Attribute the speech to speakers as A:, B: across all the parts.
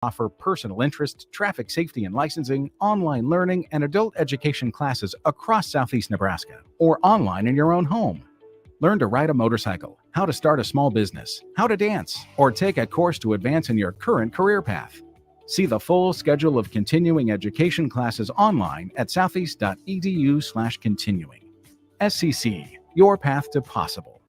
A: Offer personal interest, traffic safety and licensing, online learning, and adult education classes across Southeast Nebraska or online in your own home. Learn to ride a motorcycle, how to start a small business, how to dance, or take a course to advance in your current career path. See the full schedule of continuing education classes online at southeast.edu/continuing. SCC, your path to possible.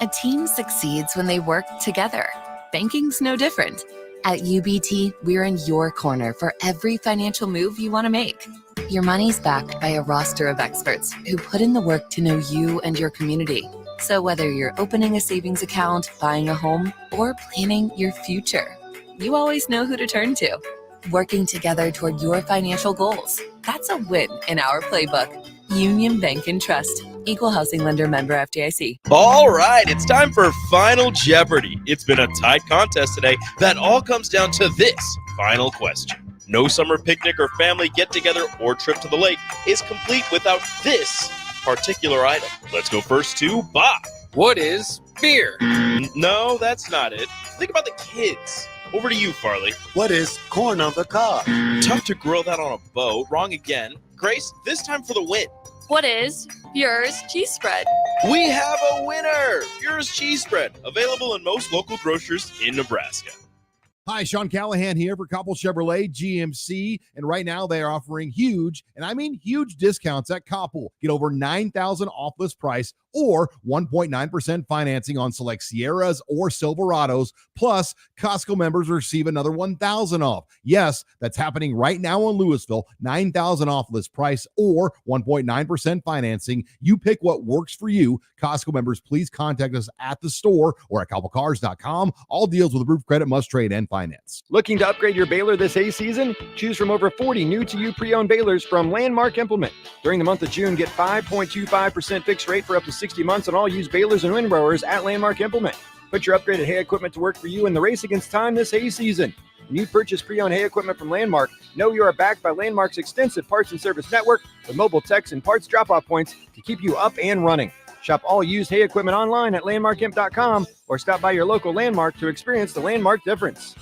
B: A team succeeds when they work together. Banking's no different. At UBT, we're in your corner for every financial move you want to make. Your money's backed by a roster of experts who put in the work to know you and your community. So whether you're opening a savings account, buying a home, or planning your future, you always know who to turn to. Working together toward your financial goals. That's a win in our playbook. Union Bank and Trust. Equal housing lender, member FDIC.
C: All right, it's time for Final Jeopardy. It's been a tight contest today that all comes down to this final question. No summer picnic or family get-together or trip to the lake is complete without this particular item. Let's go first to Bob.
D: What is beer?
C: No, that's not it. Think about the kids. Over to you, Farley.
E: What is corn on the cob?
C: Tough to grill that on a boat. Wrong again. Grace, this time for the win.
F: What is Bure's cheese spread?
C: We have a winner! Bure's cheese spread, available in most local grocers in Nebraska.
G: Hi, Sean Callahan here for Koppel Chevrolet GMC, and right now they are offering huge, and I mean huge discounts at Koppel. Get over $9,000 off list price or 1.9% financing on select Sierras or Silverados. Plus, Costco members receive another $1,000 off. Yes, that's happening right now in Louisville. $9,000 off list price or 1.9% financing. You pick what works for you. Costco members, please contact us at the store or at koppelcars.com. All deals with approved credit must trade and finance.
H: Looking to upgrade your baler this hay season? Choose from over 40 new-to-you pre-owned balers from Landmark Implement. During the month of June, get 5.25% fixed rate for up to 60 months on all used balers and windrowers at Landmark Implement. Put your upgraded hay equipment to work for you in the race against time this hay season. When you purchase pre-owned hay equipment from Landmark, know you are backed by Landmark's extensive parts and service network with mobile techs and parts drop-off points to keep you up and running. Shop all used hay equipment online at landmarkimp.com or stop by your local Landmark to experience the Landmark difference.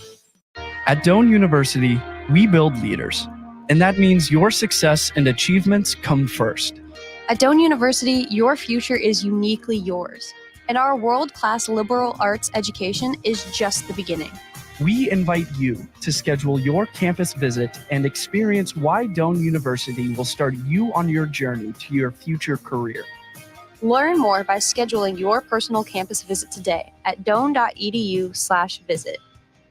I: At Doane University, we build leaders, and that means your success and achievements come first.
F: At Doane University, your future is uniquely yours, and our world-class liberal arts education is just the beginning.
I: We invite you to schedule your campus visit and experience why Doane University will start you on your journey to your future career.
F: Learn more by scheduling your personal campus visit today at doane.edu/visit.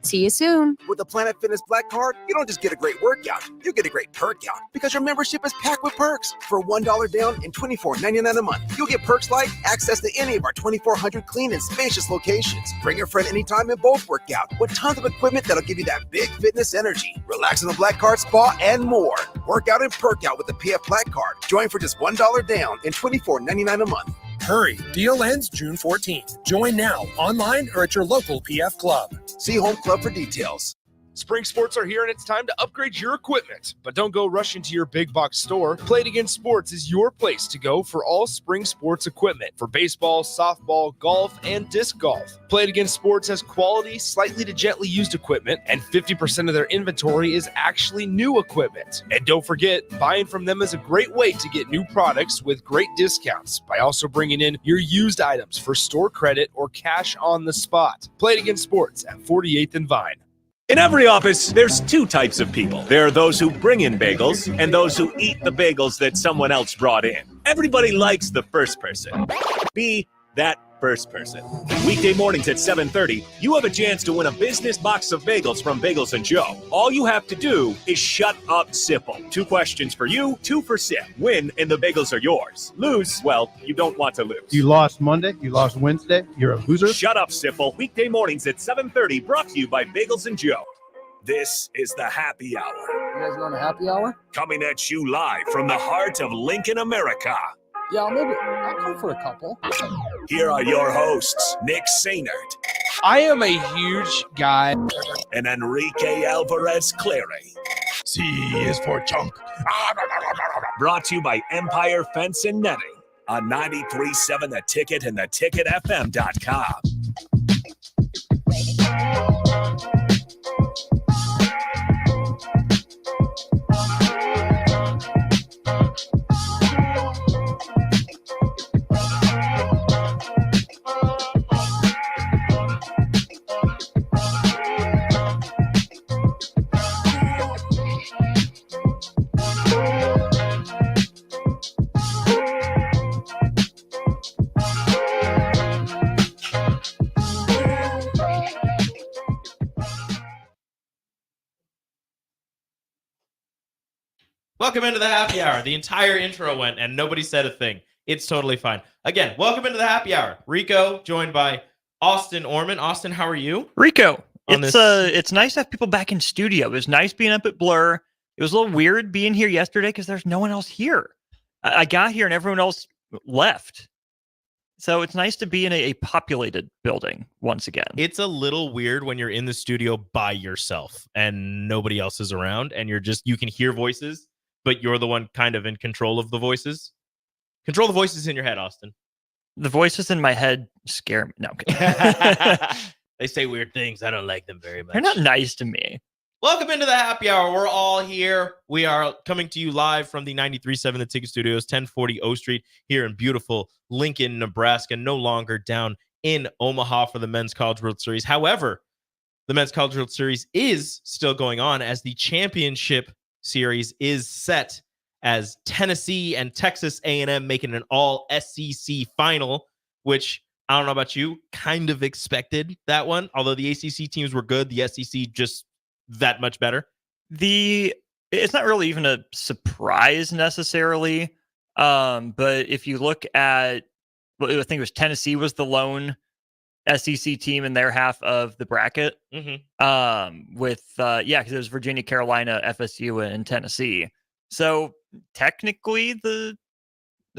F: See you soon.
E: With the Planet Fitness Black Card, you don't just get a great workout, you get a great perk out because your membership is packed with perks. For $1 down and $24.99 a month, you'll get perks like access to any of our 2,400 clean and spacious locations. Bring your friend anytime and both work out with tons of equipment that'll give you that big fitness energy. Relax in the Black Card spa and more. Work out and perk out with the PF Black Card. Join for just $1 down and $24.99 a month.
D: Hurry, deal ends June 14th. Join now, online or at your local PF Club.
E: See Home Club for details.
C: Spring sports are here and it's time to upgrade your equipment. But don't go rushing to your big box store. Play It Again Sports is your place to go for all spring sports equipment for baseball, softball, golf, and disc golf. Play It Again Sports has quality, slightly to gently used equipment, and 50% of their inventory is actually new equipment. And don't forget, buying from them is a great way to get new products with great discounts by also bringing in your used items for store credit or cash on the spot. Play It Again Sports at 48th and Vine.
J: In every office, there's two types of people. There are those who bring in bagels and those who eat the bagels that someone else brought in. Everybody likes the first person. Be that first person. Weekday mornings at 7:30, you have a chance to win a business box of bagels from Bagels & Joe. All you have to do is shut up, Sipple. 2 questions for you, 2 for Sip. Win, and the bagels are yours. Lose, well, you don't want to lose.
K: You lost Monday, you lost Wednesday, you're a loser.
J: Shut up, Sipple. Weekday mornings at 7:30, brought to you by Bagels & Joe. This is the Happy Hour.
L: You guys going to Happy Hour?
J: Coming at you live from the heart of Lincoln, America.
L: Yeah, maybe I'll come for a couple.
J: Here are your hosts, Nick Sainert.
D: I am a huge guy.
J: And Enrique Alvarez Clary.
M: C is for chunk.
J: Brought to you by Empire Fence and Netting on 93.7 The Ticket and theticketfm.com.
N: Welcome into the happy hour. The entire intro went and nobody said a thing. It's totally fine. Again, welcome into the happy hour. Rico, joined by Austin Orman. Austin, how are you?
O: Rico, it's nice to have people back in studio. It was nice being up at Blur. It was a little weird being here yesterday because there's no one else here. I got here and everyone else left. So it's nice to be in a populated building once again.
N: It's a little weird when you're in the studio by yourself and nobody else is around and you can hear voices, but you're the one kind of in control of the voices. Control the voices in your head, Austin.
O: The voices in my head scare me. No,
N: they say weird things. I don't like them very much.
O: They're not nice to me.
N: Welcome into the happy hour. We're all here. We are coming to you live from the 93.7 The Ticket Studios, 1040 O Street here in beautiful Lincoln, Nebraska, no longer down in Omaha for the Men's College World Series. However, the Men's College World Series is still going on as the championship series is set as Tennessee and Texas A&M making an all SEC final, which I don't know about you, kind of expected that one. Although the ACC teams were good, the SEC just that much better.
O: It's not really even a surprise necessarily. But if you look at, I think it was Tennessee was the lone SEC team in their half of the bracket.
N: Mm-hmm.
O: Because it was Virginia, Carolina, FSU, and Tennessee. So technically the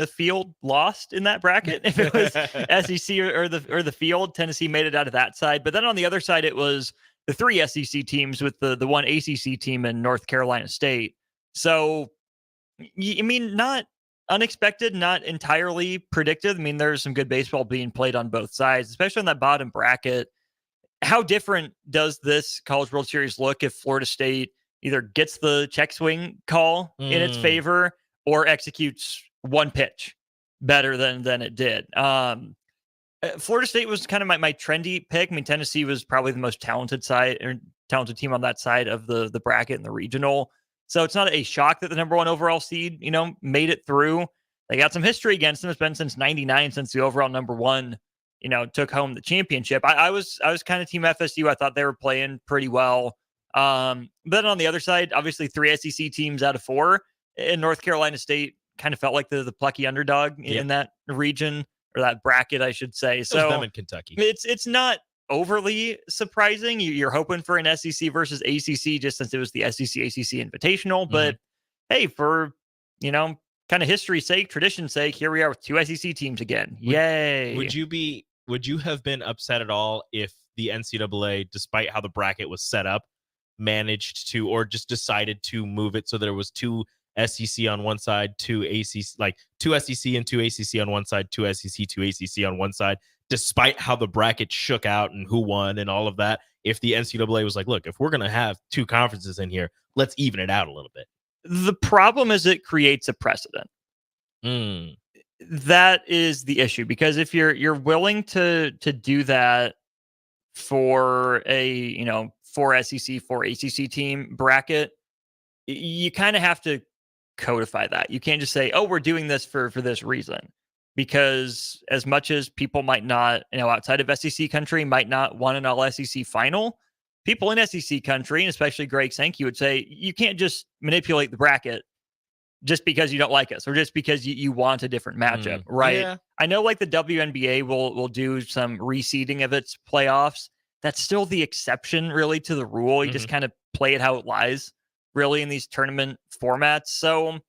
O: field lost in that bracket. If it was SEC or the field, Tennessee made it out of that side. But then on the other side, it was the three SEC teams with the one ACC team in North Carolina State. So, I mean, not unexpected, not entirely predicted. I mean, there's some good baseball being played on both sides, especially on that bottom bracket. How different does this College World Series look if Florida State either gets the check swing call in its favor or executes one pitch better than it did? Florida State was kind of my trendy pick. I mean, Tennessee was probably the most talented team on that side of the bracket in the regional. So it's not a shock that the number one overall seed, made it through. They got some history against them. It's been since '99 since the overall number one, took home the championship. I was kind of team FSU. I thought they were playing pretty well. Then on the other side, obviously 3 SEC teams out of 4, and North Carolina State kind of felt like the plucky underdog in that region. Or that bracket, I should say. So
N: them in Kentucky.
O: It's not overly surprising. You're hoping for an SEC versus ACC just since it was the SEC ACC Invitational. But hey, for kind of history's sake, tradition's sake, here we are with 2 SEC teams again. Yay!
N: Would you have been upset at all if the NCAA, despite how the bracket was set up, managed to or just decided to move it so there was 2 SEC on one side, 2 ACC, like 2 SEC and 2 ACC on one side, 2 SEC, 2 ACC on one side, despite how the bracket shook out and who won and all of that? If the NCAA was like, look, if we're going to have 2 conferences in here, let's even it out a little bit.
O: The problem is it creates a precedent. That is the issue, because if you're willing to do that for a, 4 SEC, 4 ACC team bracket, you kind of have to codify that. You can't just say, oh, we're doing this for this reason, because as much as people might not, outside of SEC country might not want an all SEC final, people in SEC country, and especially Greg Sankey, would say you can't just manipulate the bracket just because you don't like us or just because you want a different matchup, right?
N: Yeah.
O: I know like the WNBA will do some reseeding of its playoffs. That's still the exception really to the rule. You just kind of play it how it lies really in these tournament formats. So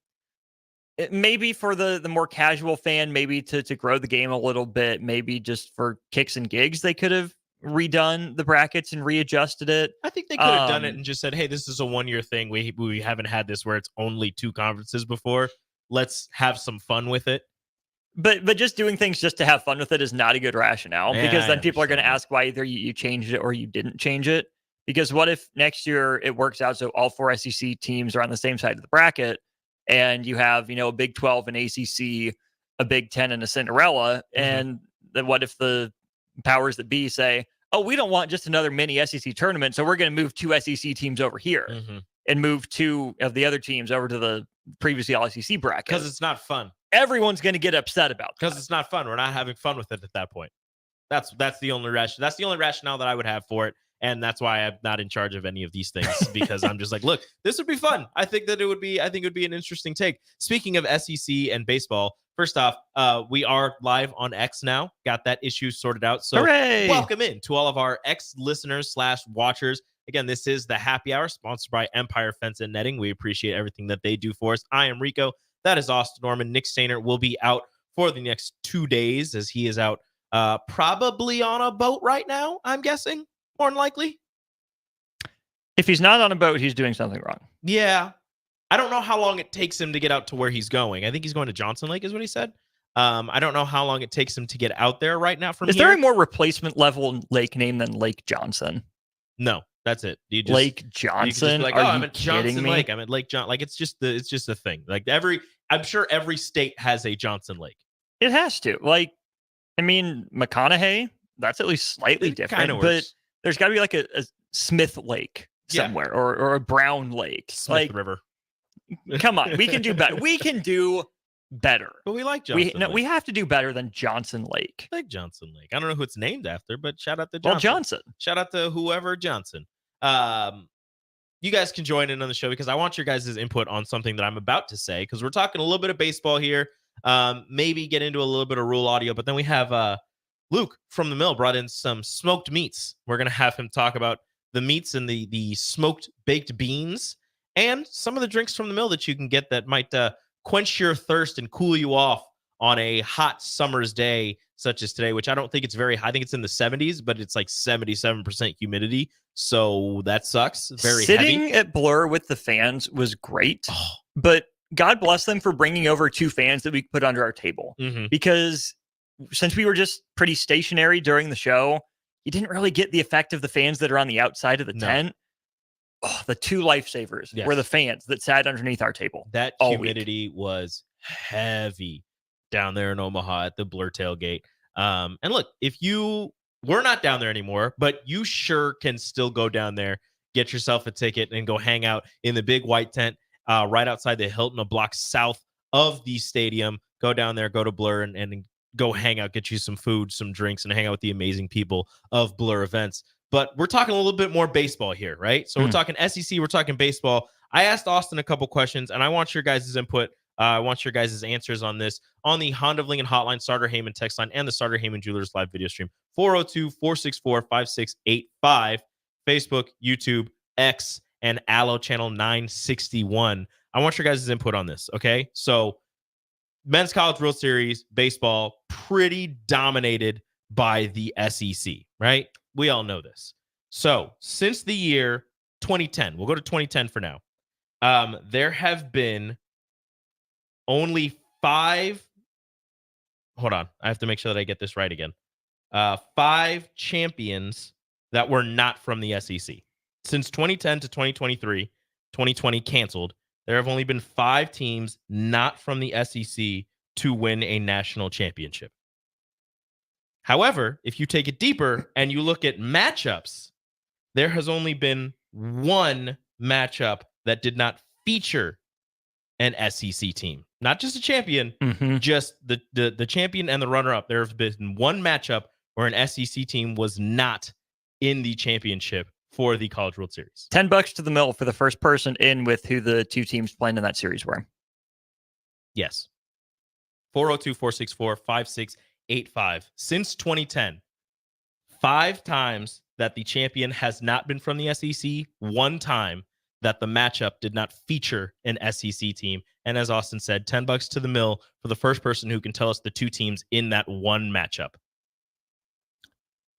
O: maybe for the more casual fan, maybe to grow the game a little bit, maybe just for kicks and gigs, they could have redone the brackets and readjusted it.
N: I think they could have done it and just said, hey, this is a 1-year thing. We haven't had this where it's only 2 conferences before. Let's have some fun with it.
O: But just doing things just to have fun with it is not a good rationale, because then people are going to ask why either you changed it or you didn't change it. Because what if next year it works out so all 4 SEC teams are on the same side of the bracket, and you have, a Big 12, an ACC, a Big 10, and a Cinderella, and then what if the powers that be say, oh, we don't want just another mini SEC tournament, so we're going to move 2 SEC teams over here and move 2 of the other teams over to the previously all SEC bracket.
N: Because it's not fun.
O: Everyone's going to get upset about that.
N: Because it's not fun. We're not having fun with it at that point. That's the only rationale. That's the only rationale that I would have for it. And that's why I'm not in charge of any of these things, because I'm just like, look, this would be fun. I think it would be an interesting take. Speaking of SEC and baseball, first off, we are live on X now. Got that issue sorted out. So welcome in to all of our X listeners / watchers. Again, this is the Happy Hour, sponsored by Empire Fence and Netting. We appreciate everything that they do for us. I am Rico. That is Austin Norman. Nick Stainer will be out for the next 2 days, as he is out probably on a boat right now, I'm guessing, more than likely.
O: If he's not on a boat, he's doing something wrong.
N: Yeah. I don't know how long it takes him to get out to where he's going. I think he's going to Johnson Lake is what he said. I don't know how long it takes him to get out there right now from here.
O: Is there a more replacement level lake name than Lake Johnson?
N: No, that's it.
O: Lake Johnson?
N: Like, I'm at Johnson Lake. I'm at Lake John. Like, it's just a thing. Like, I'm sure every state has a Johnson Lake.
O: It has to. Like, I mean, McConaughey, that's at least slightly different, but there's got to be like a Smith Lake somewhere, or a Brown Lake.
N: Smith River.
O: Come on, we can do better. We can do better.
N: But we like Johnson Lake.
O: We have to do better than Johnson Lake.
N: Like Johnson Lake. I don't know who it's named after, but shout out to Johnson.
O: Well, Johnson.
N: Shout out to whoever Johnson. You guys can join in on the show, because I want your guys' input on something that I'm about to say, because we're talking a little bit of baseball here. Maybe get into a little bit of Rule Audio, but then we have Luke from the mill brought in some smoked meats. We're going to have him talk about the meats and the smoked baked beans and some of the drinks from the mill that you can get that might quench your thirst and cool you off on a hot summer's day such as today, which I don't think it's very high. I think it's in the 70s, but it's like 77% humidity. So that sucks. Very
O: Sitting
N: heavy.
O: at Blur with the fans was great, but God bless them for bringing over 2 fans that we could put under our table. Because since we were just pretty stationary during the show, you didn't really get the effect of the fans that are on the outside of the tent. Oh, the 2 lifesavers were the fans that sat underneath our table.
N: That humidity was heavy down there in Omaha at the Blur tailgate. And look, we're not down there anymore, but you sure can still go down there, get yourself a ticket, and go hang out in the big white tent right outside the Hilton, a block south of the stadium. Go down there, go to Blur, and go hang out, get you some food, some drinks, and hang out with the amazing people of Blur Events. But we're talking a little bit more baseball here, right? So we're talking SEC, we're talking baseball. I asked Austin a couple questions, and I want your guys' input. I want your guys' answers on this on the Honda of Lincoln hotline, Starter Heyman text line, and the Starter Heyman Jewelers live video stream, 402-464-5685, Facebook, YouTube, X, and Allo channel 961. I want your guys' input on this, okay? So Men's College World Series baseball, pretty dominated by the SEC, right? We all know this. So since the year 2010, we'll go to 2010 for now. There have been only 5. Hold on. I have to make sure that I get this right again. 5 champions that were not from the SEC. Since 2010 to 2023, 2020 canceled, there have only been 5 teams not from the SEC to win a national championship. However, if you take it deeper and you look at matchups, there has only been 1 matchup that did not feature an SEC team. Not just a champion, just the champion and the runner-up. There have been 1 matchup where an SEC team was not in the championship for the College World Series.
O: $10 to the mill for the first person in with who the 2 teams playing in that series were.
N: Yes. 402-464-5685. Since 2010, 5 times that the champion has not been from the SEC, 1 time that the matchup did not feature an SEC team. And as Austin said, $10 to the mill for the first person who can tell us the 2 teams in that 1 matchup.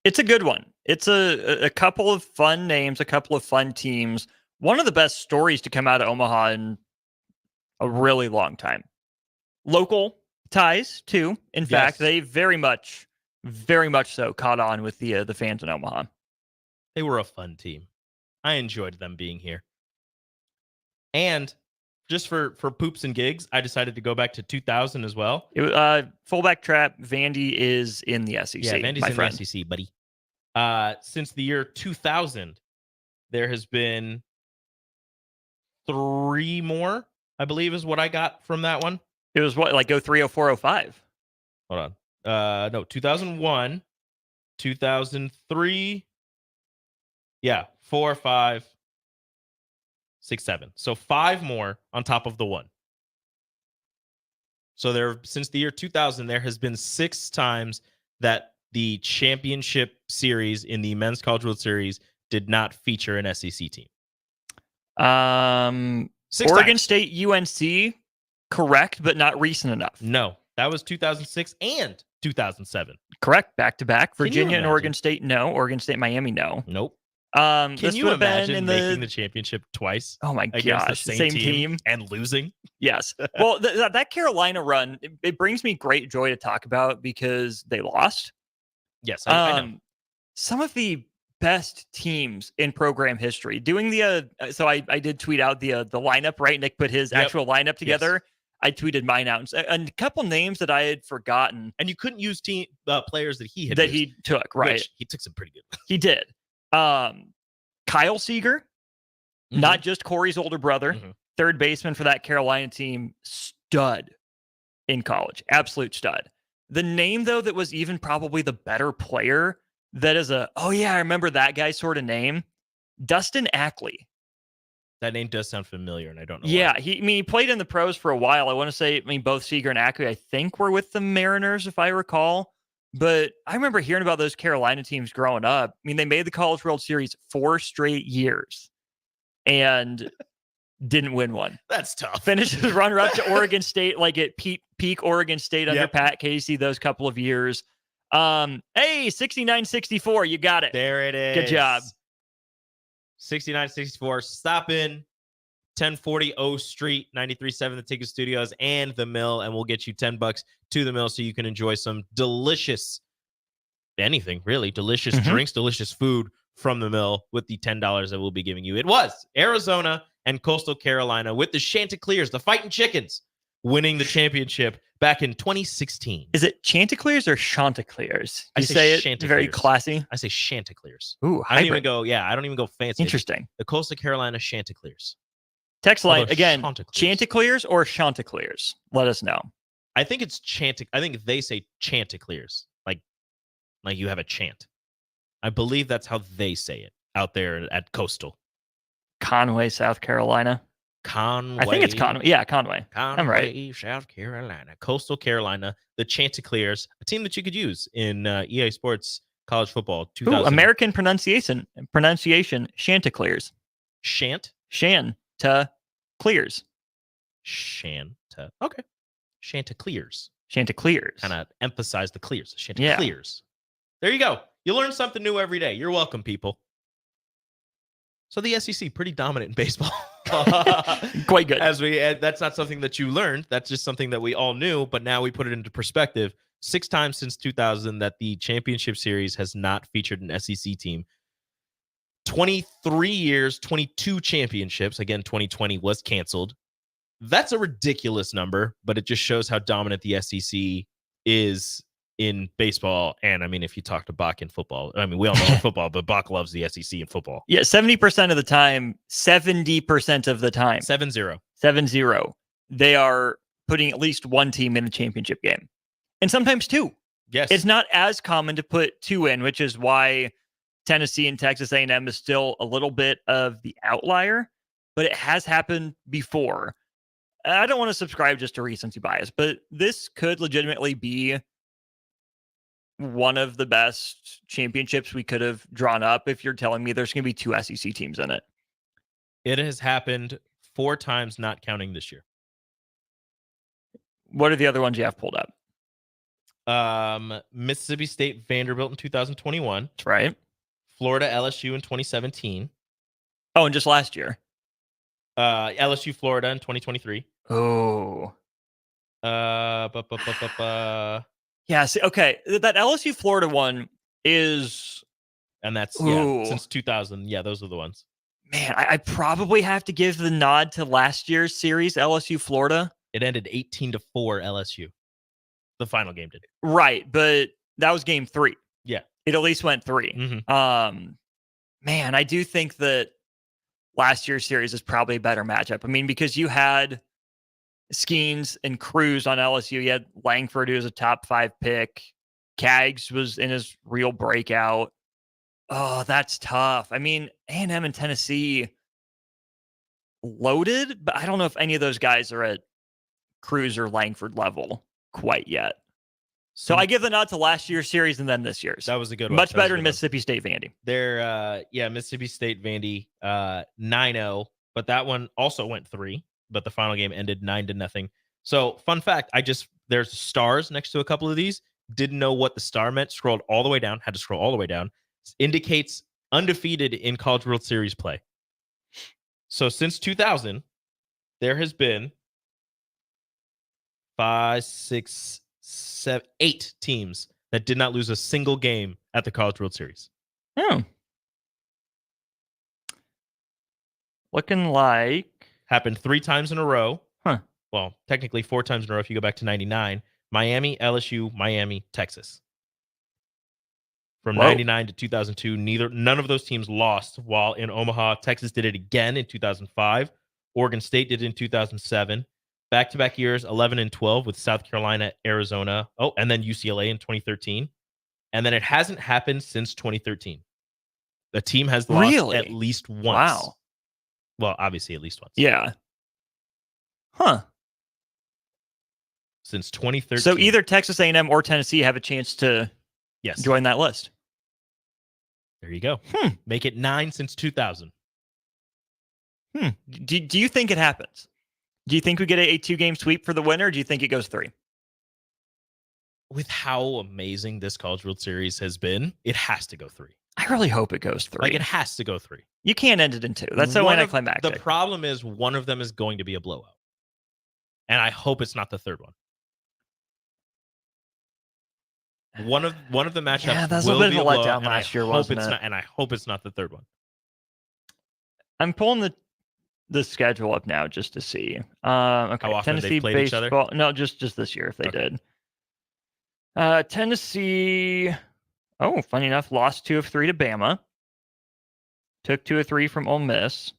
O: It's a good one. It's a couple of fun names, a couple of fun teams. One of the best stories to come out of Omaha in a really long time. Local ties, too. In fact, they very much so caught on with the fans in Omaha.
N: They were a fun team. I enjoyed them being here. And just for poops and gigs, I decided to go back to 2000 as well.
O: Fullback trap, Vandy is in the SEC.
N: Yeah, Vandy's in the SEC, buddy. Since the year 2000, there has been 3 more, I believe is what I got from that one.
O: It was what, like 03, 04, 05?
N: Hold on. No, 2001, 2003, Yeah, 4, 5, 6, 7. So 5 more on top of the 1. So since the year 2000, there has been 6 times that the championship series in the Men's College World Series did not feature an SEC team. 6
O: Oregon
N: times.
O: State, UNC, correct, but not recent enough.
N: No, that was 2006 and 2007.
O: Correct, back to back.
N: Can you
O: Virginia and Oregon
N: imagine?
O: State, no. Oregon State, Miami, no.
N: Nope.
O: Can
N: Can you imagine making the championship twice?
O: Oh my
N: against
O: gosh,
N: the
O: same team
N: and losing?
O: Yes. Well, that Carolina run, it brings me great joy to talk about because they lost.
N: Yes, I know.
O: Some of the best teams in program history. Doing the so I did tweet out the lineup, right? Nick put his actual lineup together. Yes. I tweeted mine out, and a couple names that I had forgotten.
N: And you couldn't use team players that he had
O: that
N: used,
O: he took, right?
N: Which he took some pretty good.
O: He did. Kyle Seager, not just Corey's older brother, third baseman for that Carolina team, stud in college, absolute stud. The name, though, that was even probably the better player, that is I remember that guy sort of name, Dustin Ackley.
N: That name does sound familiar, and I don't know.
O: Yeah,
N: why.
O: he played in the pros for a while. I want to say, both Seager and Ackley, I think, were with the Mariners, if I recall. But I remember hearing about those Carolina teams growing up. They made the College World Series 4 straight years and didn't win one.
N: That's tough.
O: Finished his runner-up to Oregon State, like at peak Oregon State under Pat Casey those couple of years. Hey, 69-64, you got it.
N: There it is.
O: Good job.
N: 69-64, stop in 1040 O Street, 93.7 The Ticket Studios and The Mill, and we'll get you $10 to The Mill so you can enjoy some delicious, anything really, delicious drinks, delicious food from The Mill with the $10 that we'll be giving you. It was Arizona and Coastal Carolina with the Chanticleers, the Fighting Chickens, winning the championship back in 2016.
O: Is it Chanticleers or Chanticleers?
N: I
O: say it
N: Chanticleers.
O: Very classy.
N: I say Chanticleers.
O: Ooh,
N: I don't even go fancy.
O: Interesting.
N: The Coastal Carolina Chanticleers.
O: Text line again, Chanticleers or Chanticleers? Let us know.
N: I think it's I think they say Chanticleers, like you have a chant. I believe that's how they say it out there at Coastal.
O: Conway, South Carolina.
N: Conway.
O: I think it's Conway. Yeah, Conway. I'm right.
N: South Carolina. Coastal Carolina, the Chanticleers, a team that you could use in EA Sports College Football 2000.
O: Ooh, American pronunciation, Chanticleers. Chanticleers.
N: Okay. Chanticleers.
O: Chanticleers.
N: Kind of emphasize the clears. Chanticleers. Yeah. There you go. You learn something new every day. You're welcome, people. So the SEC, pretty dominant in baseball.
O: Quite good.
N: That's not something that you learned. That's just something that we all knew, but now we put it into perspective. 6 times since 2000 that the championship series has not featured an SEC team. 23 years, 22 championships. Again, 2020 was canceled. That's a ridiculous number, but it just shows how dominant the SEC is in baseball. And if you talk to Bach in football, we all know in football, but Bach loves the SEC in football.
O: Yeah, 70% of the time, 70% of the time.
N: 7-0.
O: 7-0. They are putting at least one team in the championship game. And sometimes 2.
N: Yes.
O: It's not as common to put 2 in, which is why Tennessee and Texas A&M is still a little bit of the outlier, but it has happened before. I don't want to subscribe just to recency bias, but this could legitimately be one of the best championships we could have drawn up if you're telling me there's going to be 2 SEC teams in it.
N: It has happened 4 times, not counting this year.
O: What are the other ones you have pulled up?
N: Mississippi State, Vanderbilt in 2021.
O: That's right.
N: Florida, LSU in 2017.
O: Oh, and just last year.
N: LSU, Florida in 2023.
O: Oh.
N: Yeah,
O: see, okay. That LSU Florida one is...
N: And that's since 2000. Yeah, those are the ones.
O: Man, I probably have to give the nod to last year's series, LSU Florida.
N: It ended 18-4 LSU. The final game did.
O: Right, but that was game 3.
N: Yeah.
O: It at least went 3. Man, I do think that last year's series is probably a better matchup. Because you had Skeens and Cruz on LSU. You had Langford, who was a top 5 pick. Kaggs was in his real breakout. Oh, that's tough. I mean, A&M and Tennessee loaded, but I don't know if any of those guys are at Cruz or Langford level quite yet. So I give the nod to last year's series and then this year's.
N: That was a good one.
O: Much better than Mississippi State Vandy.
N: They're Mississippi State Vandy 9-0, but that one also went 3, but the final game ended 9-0. So fun fact, there's stars next to a couple of these. Didn't know what the star meant. Scrolled all the way down. Had to scroll all the way down. Indicates undefeated in College World Series play. So since 2000, there has been 5, 6, 7, 8 teams that did not lose a single game at the College World Series.
O: Oh. Looking like...
N: Happened 3 times in a row.
O: Huh.
N: Well, technically 4 times in a row if you go back to 99. Miami, LSU, Miami, Texas. From 99 to 2002, none of those teams lost while in Omaha. Texas did it again in 2005. Oregon State did it in 2007. Back-to-back years, 11 and 12 with South Carolina, Arizona. Oh, and then UCLA in 2013. And then it hasn't happened since 2013. The team has lost at least once.
O: Wow.
N: Well, obviously at least once.
O: Yeah. Huh.
N: Since 2013.
O: So either Texas A&M or Tennessee have a chance to join that list.
N: There you go. Make it 9 since 2000.
O: Do you think it happens? Do you think we get a 2-game sweep for the winner, or do you think it goes 3?
N: With how amazing this College World Series has been, it has to go 3.
O: I really hope it goes 3.
N: Like, it has to go 3.
O: You can't end it in 2. That's so anticlimactic.
N: The problem is one of them is going to be a blowout. And I hope it's not the third one. One of the matchups
O: that's
N: will
O: a bit
N: be
O: of
N: a
O: a
N: blowout,
O: letdown last year, wasn't it?
N: And I hope it's not the third one.
O: I'm pulling the schedule up now just to see. Okay,
N: how often
O: Tennessee
N: they've played
O: baseball.
N: each other?
O: No, just this year if they did. Tennessee. Oh, funny enough, lost 2 of 3 to Bama. Took 2 of 3 from Ole Miss.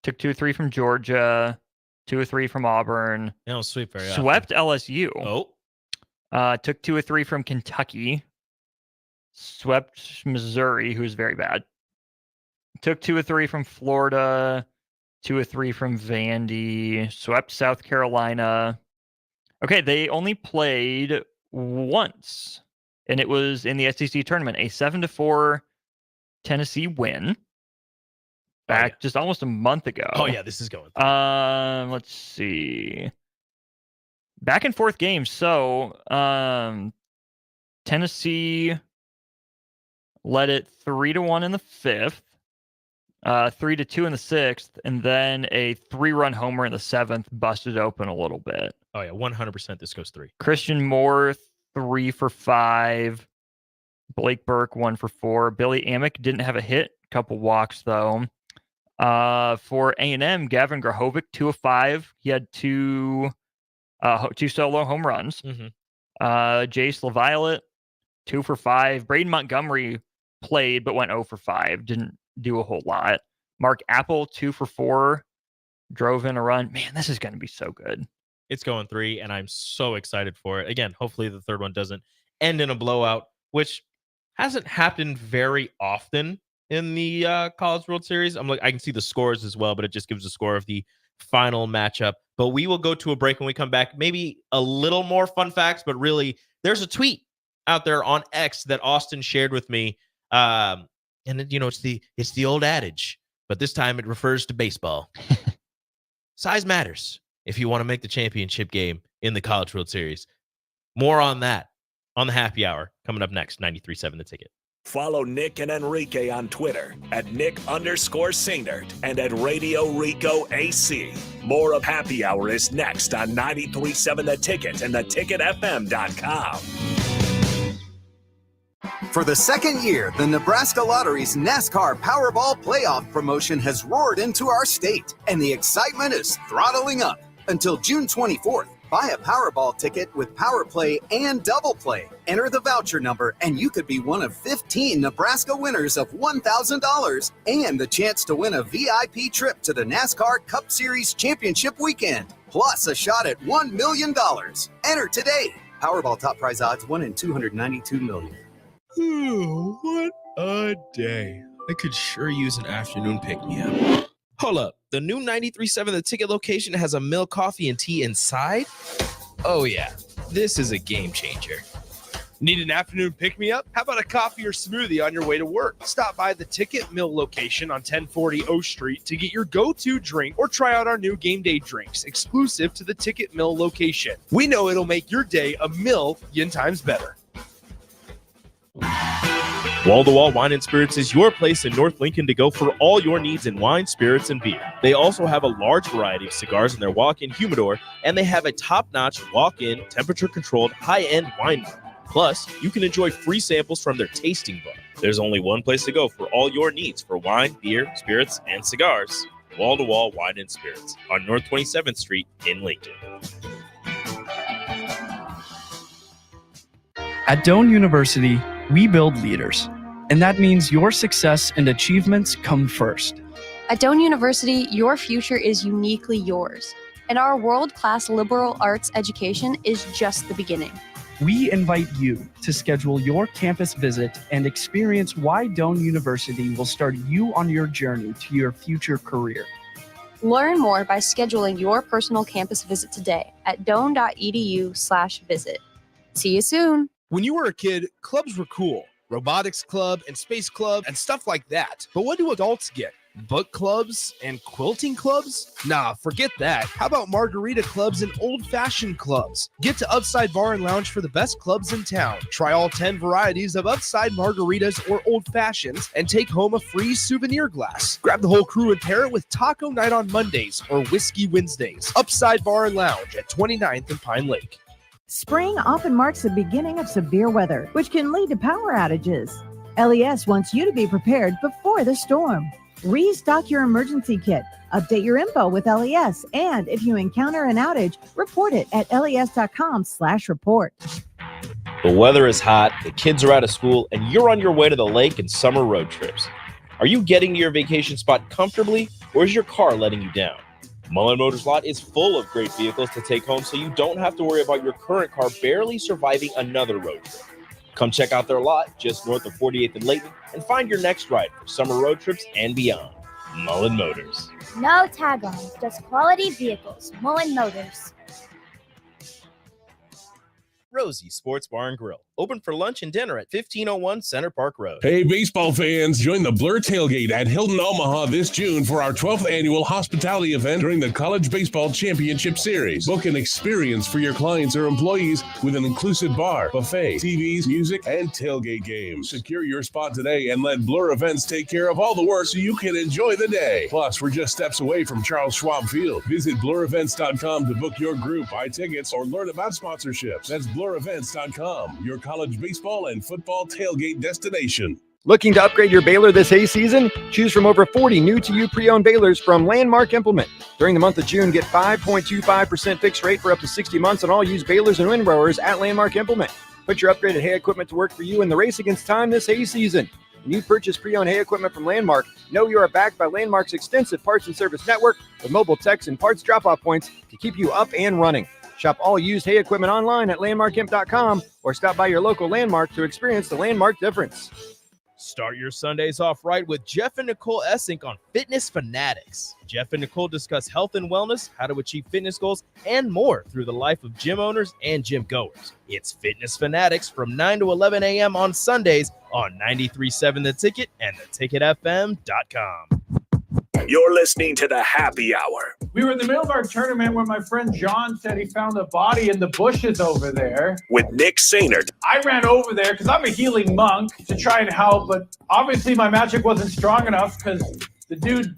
O: Took 2 of 3 from Georgia. 2 of 3 from Auburn.
N: They don't sweep very often.
O: Swept LSU.
N: Oh.
O: Took 2 of 3 from Kentucky. Swept Missouri, who's very bad. Took 2 of 3 from Florida. 2 of 3 from Vandy. Swept South Carolina. Okay, they only played once, and it was in the SEC tournament. A 7-4 Tennessee win. Back just almost a month ago.
N: Oh yeah, this is going.
O: Let's see. Back and forth games. So, Tennessee led it 3-1 in the 5th, 3-2 in the 6th, and then a 3-run homer in the 7th busted open a little bit.
N: Oh yeah, 100% this goes 3.
O: Christian Moore 3 for 5. Blake Burke 1 for 4. Billy Amick didn't have a hit. Couple walks though. For A&M, Gavin Grahovic 2 of 5. He had 2 solo home runs. Jace LaViolette 2 for 5. Braden Montgomery played but went 0 for 5. Didn't do a whole lot. Mark Apple 2 for 4. Drove in a run. Man, this is going to be so good.
N: It's going 3, and I'm so excited for it. Again, hopefully the third one doesn't end in a blowout, which hasn't happened very often in the College World Series. I can see the scores as well, but it just gives the score of the final matchup. But we will go to a break when we come back. Maybe a little more fun facts, but really, there's a tweet out there on X that Austin shared with me. And it's the old adage, but this time it refers to baseball. Size matters if you want to make the championship game in the College World Series. More on that on the happy hour coming up next. 93.7 The Ticket.
M: Follow Nick and Enrique on Twitter at Nick_Sainert and at Radio Rico AC. More of Happy Hour is next on 93.7 The Ticket and theticketfm.com.
E: For the second year, the Nebraska Lottery's NASCAR Powerball Playoff promotion has roared into our state, and the excitement is throttling up. Until June 24th, buy a Powerball ticket with Power Play and Double Play. Enter the voucher number, and you could be one of 15 Nebraska winners of $1,000 and the chance to win a VIP trip to the NASCAR Cup Series Championship Weekend, plus a shot at $1 million. Enter today. Powerball top prize odds 1 in 292 million.
M: What
C: A day. I could sure use an afternoon pick-me-up. Hold up. The new 93.7 The Ticket location has a milk, coffee, and tea inside? Oh, yeah. This is a game changer. Need an afternoon pick-me-up? How about a coffee or smoothie on your way to work? Stop by the Ticket Mill location on 1040 O Street to get your go-to drink or try out our new game day drinks, exclusive to the Ticket Mill location. We know it'll make your day a million times better.
N: Wall-to-Wall Wine and Spirits is your place in North Lincoln to go for all your needs in wine, spirits, and beer. They also have a large variety of cigars in their walk-in humidor, and they have a top-notch walk-in, temperature-controlled, high-end wine bar. Plus, you can enjoy free samples from their tasting bar. There's only one place to go for all your needs for wine, beer, spirits, and cigars. Wall-to-Wall Wine and Spirits on North 27th Street in Lincoln.
I: At Doane University, we build leaders, and that means your success and achievements come first.
F: At Doane University, your future is uniquely yours, and our world-class liberal arts education is just the beginning.
I: We invite you to schedule your campus visit and experience why Doane University will start you on your journey to your future career.
F: Learn more by scheduling your personal campus visit today at doane.edu/visit. See you soon.
C: When you were a kid, clubs were cool. Robotics club and space club and stuff like that. But what do adults get? Book clubs and quilting clubs? Nah, forget that. How about margarita clubs and old-fashioned clubs? Get to Upside Bar and Lounge for the best clubs in town. Try all 10 varieties of Upside margaritas or old fashions and take home a free souvenir glass. Grab the whole crew and pair it with taco night on Mondays or whiskey Wednesdays. Upside Bar and Lounge at 29th and Pine Lake.
P: Spring often marks the beginning of severe weather, which can lead to power outages. LES wants you to be prepared before the storm. Restock your emergency kit, update your info with LES, and if you encounter an outage, report it at les.com/report.
N: The weather is hot, the kids are out of school, and you're on your way to the lake and summer road trips. Are you getting to your vacation spot comfortably, or is your car letting you down? Mullen Motors lot is full of great vehicles to take home, so you don't have to worry about your current car barely surviving another road trip. Come check out their lot just north of 48th and Layton and find your next ride for summer road trips and beyond. Mullen Motors.
Q: No tag-ons, just quality vehicles. Mullen Motors.
N: Rosie Sports Bar and Grill, open for lunch and dinner at 1501 Center Park Road.
R: Hey, baseball fans, join the Blur Tailgate at Hilton Omaha this June for our 12th annual hospitality event during the College Baseball Championship Series. Book an experience for your clients or employees with an inclusive bar, buffet, TVs, music, and tailgate games. Secure your spot today and let Blur Events take care of all the work so you can enjoy the day. Plus, we're just steps away from Charles Schwab Field. Visit blurevents.com to book your group, buy tickets, or learn about sponsorships. That's blurevents.com, your college baseball and football tailgate destination.
H: Looking to upgrade your baler this hay season? Choose from over 40 new-to-you pre-owned balers from Landmark Implement. During the month of June, get 5.25% fixed rate for up to 60 months on all used balers and windrowers at Landmark Implement. Put your upgraded hay equipment to work for you in the race against time this hay season. When you purchase pre-owned hay equipment from Landmark, know you are backed by Landmark's extensive parts and service network with mobile techs and parts drop-off points to keep you up and running. Shop all used hay equipment online at landmarkimp.com or stop by your local Landmark to experience the Landmark difference.
N: Start your Sundays off right with Jeff and Nicole Essink on Fitness Fanatics. Jeff and Nicole discuss health and wellness, how to achieve fitness goals, and more through the life of gym owners and gym goers. It's Fitness Fanatics from 9 to 11 a.m. on Sundays on 93.7 The Ticket and theticketfm.com.
M: You're listening to the Happy Hour.
S: We were in the middle of our tournament where my friend John said he found a body in the bushes over there.
M: With Nick Sainert.
S: I ran over there because I'm a healing monk to try and help, but obviously my magic wasn't strong enough because the dude's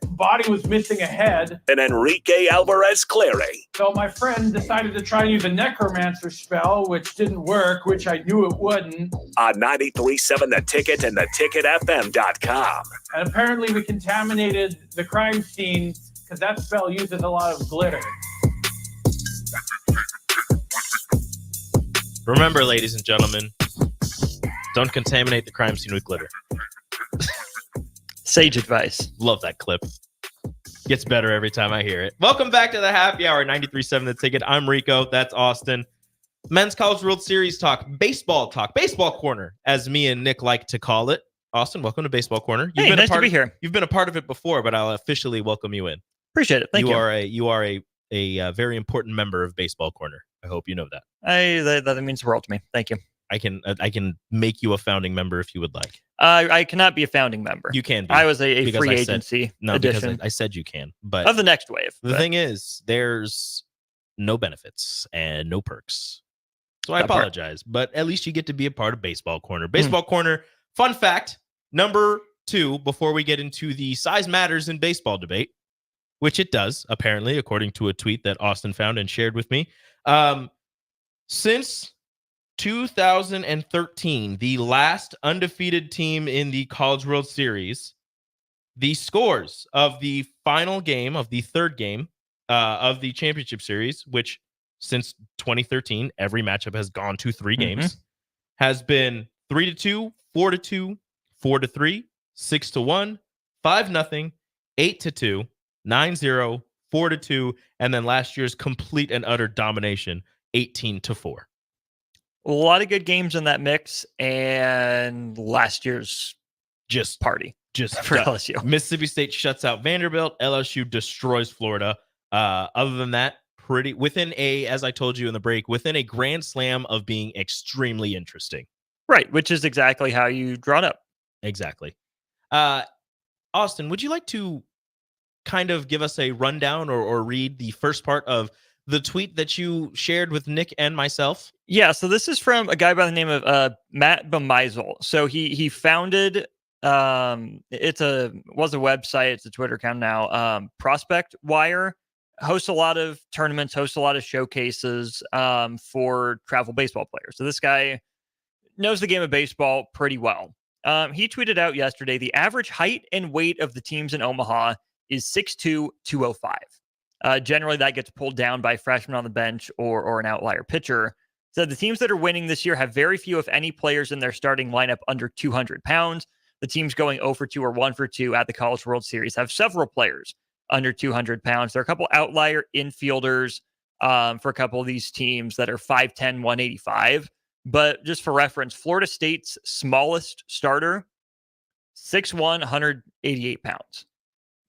S: body was missing a head.
M: And Enrique Alvarez Clary.
S: So my friend decided to try and use a necromancer spell, which didn't work, which I knew it wouldn't.
M: On 93.7 The Ticket and theticketfm.com.
S: And apparently we contaminated the crime scene because that spell uses a lot of glitter.
N: Remember, ladies and gentlemen, don't contaminate the crime scene with glitter.
O: Sage advice.
N: Love that clip. Gets better every time I hear it. Welcome back to the Happy Hour, 93.7 The Ticket. I'm Rico. That's Austin. Men's College World Series talk, baseball corner, as me and Nick like to call it. Austin, welcome to Baseball Corner.
O: Hey, nice to be here.
N: You've been a part of it before, but I'll officially welcome you in.
O: Appreciate it. Thank you.
N: You are a very important member of Baseball Corner. I hope you know that.
O: That means the world to me. Thank you.
N: I can make you a founding member if you would like.
O: I cannot be a founding member.
N: You can be.
O: I was a free agency
N: because
O: edition
N: I said you can. But
O: of the next wave.
N: The thing is, there's no benefits and no perks. So I
O: That part.
N: apologize. But at least you get to be a part of Baseball Corner. Baseball Corner, fun fact, number 2, before we get into the size matters in baseball debate, which it does, apparently, according to a tweet that Austin found and shared with me. Since 2013, the last undefeated team in the College World Series, the scores of the final game, of the third game of the championship series, which since 2013, every matchup has gone to 3 games, has been 3-2, 4-2, 4-3, 6-1, 5-0, 8-2, 9-0, 4-2, and then last year's complete and utter domination, 18-4.
O: A lot of good games in that mix, and last year's
N: just
O: party
N: for
O: LSU.
N: Mississippi State shuts out Vanderbilt. LSU destroys Florida. Other than that, as I told you in the break, within a grand slam of being extremely interesting.
O: Right, which is exactly how you draw it up.
N: Exactly. Austin, would you like to kind of give us a rundown or read the first part of the tweet that you shared with Nick and myself?
O: Yeah, so this is from a guy by the name of Matt Bemizel. So he founded was a website, it's a Twitter account now. Prospect Wire hosts a lot of tournaments, hosts a lot of showcases for travel baseball players. So this guy knows the game of baseball pretty well. He tweeted out yesterday, the average height and weight of the teams in Omaha is 6'2", 205. Generally, that gets pulled down by freshmen on the bench or an outlier pitcher. So the teams that are winning this year have very few, if any, players in their starting lineup under 200 pounds. The teams going 0-2 or 1-2 at the College World Series have several players under 200 pounds. There are a couple outlier infielders for a couple of these teams that are 5'10", 185. But just for reference, Florida State's smallest starter, 6'1", 188 pounds.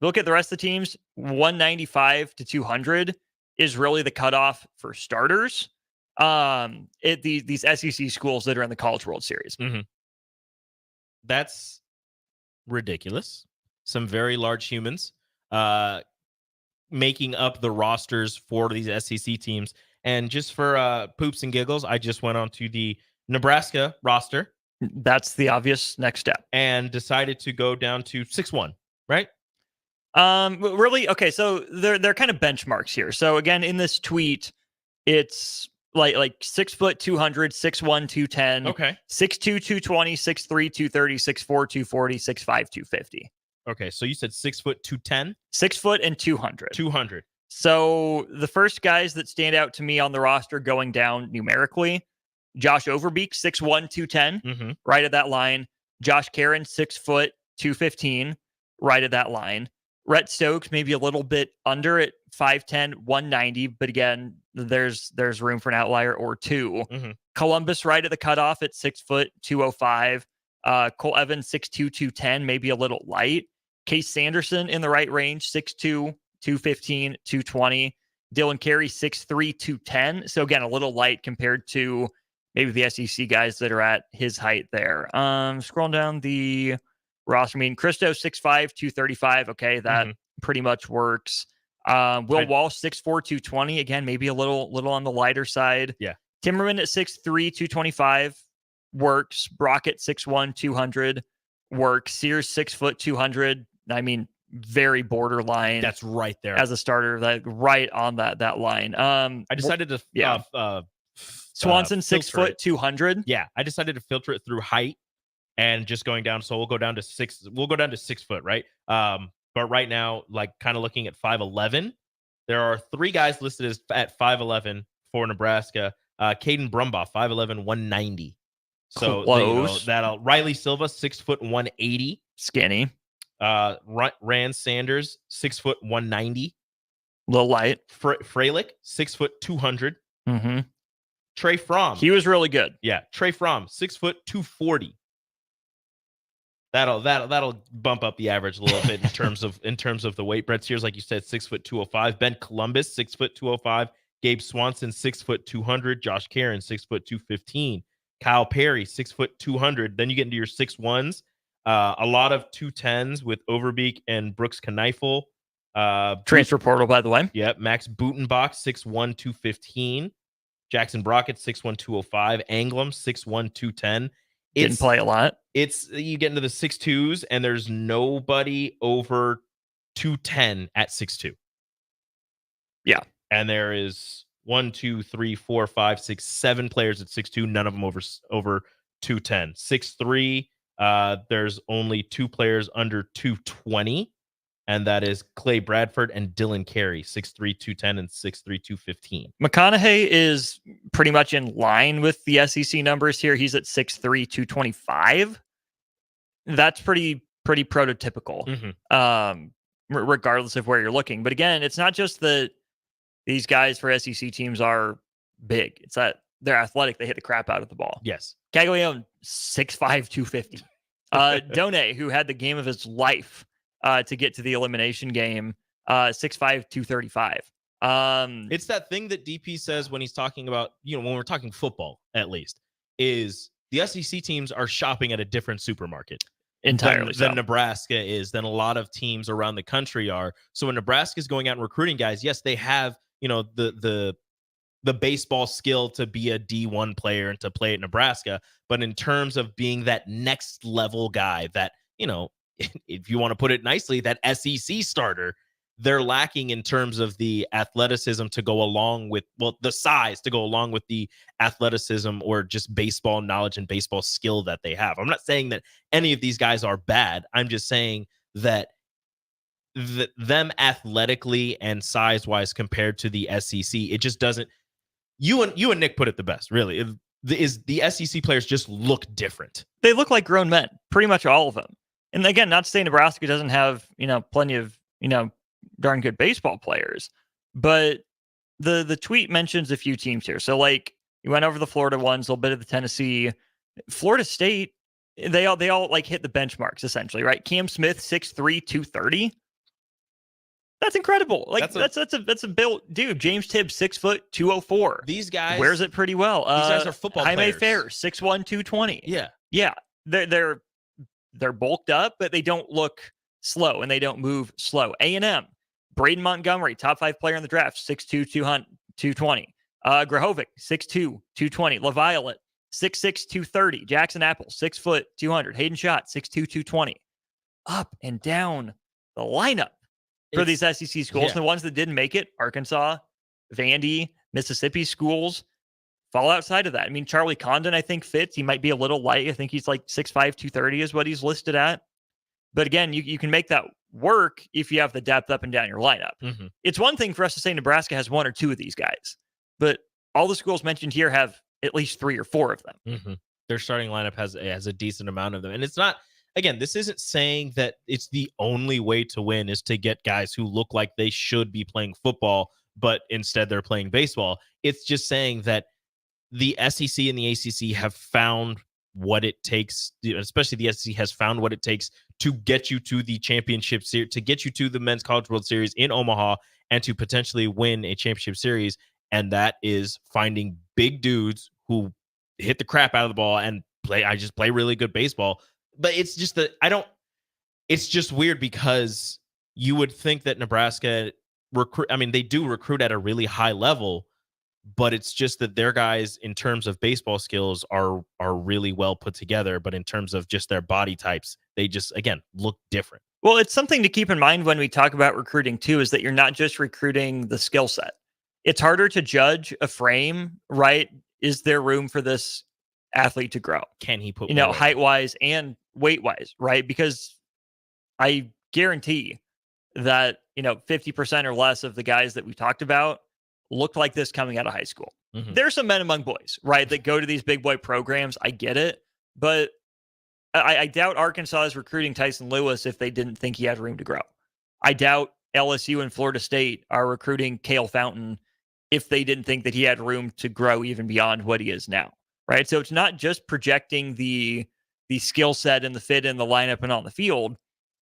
O: Look at the rest of the teams, 195 to 200 is really the cutoff for starters. These SEC schools that are in the College World Series.
N: That's ridiculous. Some very large humans making up the rosters for these SEC teams. And just for poops and giggles, I just went on to the Nebraska roster.
O: That's the obvious next step.
N: And decided to go down to 6'1", right?
O: Really? Okay, so they're kind of benchmarks here. So again, in this tweet, it's like 6 foot 200, 6'1", 210,
N: okay,
O: 6'2", 220, 6'3", 230, 6'4", 240, 6'5", 250.
N: Okay, so you said 6 foot 210?
O: 6 foot and 200.
N: 200.
O: So the first guys that stand out to me on the roster going down numerically, Josh Overbeek, 6'1", 210, right at that line. Josh Karen, 6 foot 215, right at that line. Rhett Stokes, maybe a little bit under at 5'10", 190, but again, there's room for an outlier or two. Columbus right at the cutoff at 6 foot 205. Cole Evans, 6'2", 210, maybe a little light. Case Sanderson in the right range, 6'2", 215, 220. Dylan Carey, 6'3", 210. So again, a little light compared to maybe the SEC guys that are at his height there. Scrolling down the roster, I mean, Christo, 6'5", 235. Okay, that pretty much works. Will Walsh, 6'4", 220. Again, maybe a little on the lighter side.
N: Yeah.
O: Timmerman at 6'3", 225 works. Brockett, 6'1", 200 works. Sears, 6 foot 200. I mean, very borderline.
N: That's right there
O: as a starter, like right on that line.
N: I decided to
O: Swanson, 6 foot 200.
N: Yeah, I decided to filter it through height and just going down. So we'll go down to 6. We'll go down to 6 foot, right? But right now, like kind of looking at 5'11", there are 3 guys listed as at 5'11" for Nebraska. Caden Brumbaugh, 5'11", 190. So that'll Riley Silva, 6 foot 180,
O: skinny.
N: Rand Sanders, 6 foot 190,
O: little light.
N: Freilich, 6 foot 200. Trey Fromm,
O: he was really good.
N: Yeah, Trey Fromm, 6 foot 240. That'll bump up the average a little bit in terms of the weight. Brett Sears, like you said, 6'205". Ben Columbus, 6'205". Gabe Swanson, 6'200". Josh Karen, 6'215". Kyle Perry, 6'200". Then you get into your 6'1s. A lot of 210s with Overbeek and Brooks Kneifel.
O: Transfer portal, by the way.
N: Yep. Max Butenbach, 6'1", 215. Jackson Brockett, 6'1", 205. Anglam, 6'1", 210.
O: Didn't play a lot.
N: It's you get into the 6'2s, and there's nobody over 210 at 6'2".
O: Yeah.
N: And there is 1, 2, 3, 4, 5, 6, 7 players at 6'2", none of them over 210. 6'3", there's only 2 players under 220, and that is Clay Bradford and Dylan Carey, 6'3", 210, and 6'3", 215.
O: McConaughey is pretty much in line with the SEC numbers here. He's at 6'3", 225. That's pretty prototypical, regardless of where you're looking. But again, it's not just that these guys for SEC teams are big. It's that they're athletic. They hit the crap out of the ball.
N: Yes.
O: Caglione, 6'5", 250. Done, who had the game of his life to get to the elimination game, 6'5", 235.
N: It's that thing that DP says when he's talking about, when we're talking football, at least, is the SEC teams are shopping at a different supermarket.
O: Entirely
N: than Nebraska is, than a lot of teams around the country are. So when Nebraska is going out and recruiting guys, yes, they have, the baseball skill to be a D1 player and to play at Nebraska. But in terms of being that next level guy that, if you want to put it nicely, that SEC starter, they're lacking in terms of the athleticism to go along with, the size to go along with the athleticism or just baseball knowledge and baseball skill that they have. I'm not saying that any of these guys are bad. I'm just saying that them athletically and size-wise compared to the SEC, it just doesn't. You and Nick put it the best, really. The SEC players just look different.
O: They look like grown men, pretty much all of them. And again, not to say Nebraska doesn't have, plenty of, darn good baseball players, but the tweet mentions a few teams here. So like you went over the Florida ones, a little bit of the Tennessee, Florida State, they all like hit the benchmarks essentially, right? Cam Smith, 6'3", 230. That's incredible. Like that's a built dude. James Tibbs, 6 foot, 204.
N: These guys
O: wears it pretty well.
N: These guys are football
O: Jaime
N: players.
O: Fair, 6'1", 220.
N: Yeah.
O: They're bulked up, but they don't look slow and they don't move slow. A&M, Braden Montgomery, top 5 player in the draft, 6'2", 220. Grahovic, 6'2", 220. LaViolette, 6'6", 230. Jackson Apple, 6 foot, 200. Hayden Schott, 6'2", 220. Up and down the lineup for these SEC schools.
N: Yeah.
O: The ones that didn't make it, Arkansas, Vandy, Mississippi schools, fall outside of that. I mean, Charlie Condon, I think, fits. He might be a little light. I think he's like 6'5", 230 is what he's listed at. But again, you can make that work if you have the depth up and down your lineup.
N: Mm-hmm.
O: It's one thing for us to say Nebraska has 1 or 2 of these guys, but all the schools mentioned here have at least 3 or 4 of them.
N: Mm-hmm. Their starting lineup has a decent amount of them. And it's not, again, this isn't saying that it's the only way to win is to get guys who look like they should be playing football, but instead they're playing baseball. It's just saying that the SEC and the ACC have found what it takes, especially the SEC has found what it takes to get you to the championship series, to get you to the Men's College World Series in Omaha, and to potentially win a championship series. And that is finding big dudes who hit the crap out of the ball and play really good baseball. But it's just it's just weird because you would think that Nebraska they do recruit at a really high level, but it's just that their guys in terms of baseball skills are really well put together. But in terms of just their body types, they just, again, look different.
O: Well, it's something to keep in mind when we talk about recruiting too, is that you're not just recruiting the skill set. It's harder to judge a frame, right? Is there room for this athlete to grow?
N: Can he put,
O: height wise and weight wise, right? Because I guarantee that, 50% or less of the guys that we talked about looked like this coming out of high school.
N: Mm-hmm.
O: There's some men among boys, right, that go to these big boy programs. I get it. But I doubt Arkansas is recruiting Tyson Lewis if they didn't think he had room to grow. I doubt LSU and Florida State are recruiting Cale Fountain if they didn't think that he had room to grow even beyond what he is now, right? So it's not just projecting the the skill set and the fit in the lineup and on the field,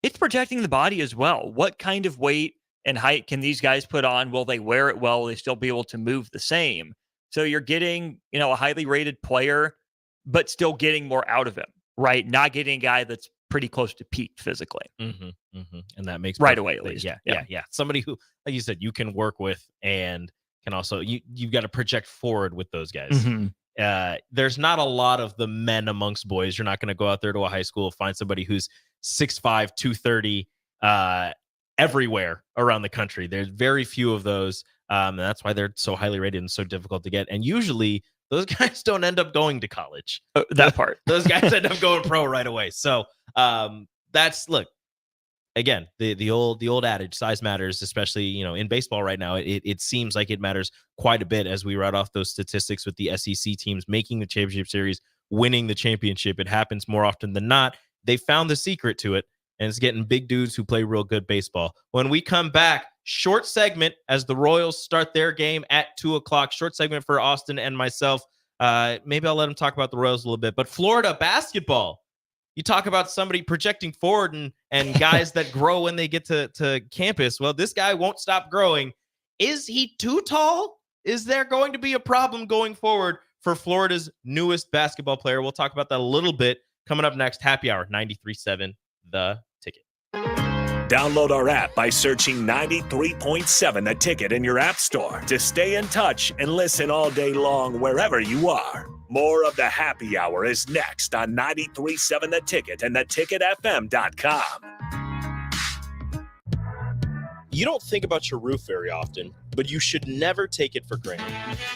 O: it's protecting the body as well. What kind of weight and height can these guys put on? Will they wear it well? Will they still be able to move the same? So you're getting, a highly rated player, but still getting more out of him, right? Not getting a guy that's pretty close to peak physically.
N: And that makes
O: right away, at least.
N: Yeah. Somebody who, like you said, you can work with and can also, you've got to project forward with those guys. There's not a lot of the men amongst boys. You're not going to go out there to a high school, find somebody who's 6'5", 230 everywhere around the country. There's very few of those. And that's why they're so highly rated and so difficult to get. And usually those guys don't end up going to college.
O: That part.
N: Those guys end up going pro right away. So look, again, the old adage, size matters, especially, in baseball right now. It seems like it matters quite a bit as we write off those statistics with the SEC teams making the championship series, winning the championship. It happens more often than not. They found the secret to it, and it's getting big dudes who play real good baseball. When we come back, short segment as the Royals start their game at 2:00. Short segment for Austin and myself. Maybe I'll let him talk about the Royals a little bit. But Florida basketball, you talk about somebody projecting forward and guys that grow when they get to campus. Well, this guy won't stop growing. Is he too tall? Is there going to be a problem going forward for Florida's newest basketball player? We'll talk about that a little bit coming up next. Happy Hour, 93.7 The Ticket.
M: Download our app by searching 93.7 The Ticket in your app store to stay in touch and listen all day long wherever you are. More of the Happy Hour is next on 93.7 The Ticket and theticketfm.com.
C: You don't think about your roof very often, but you should never take it for granted.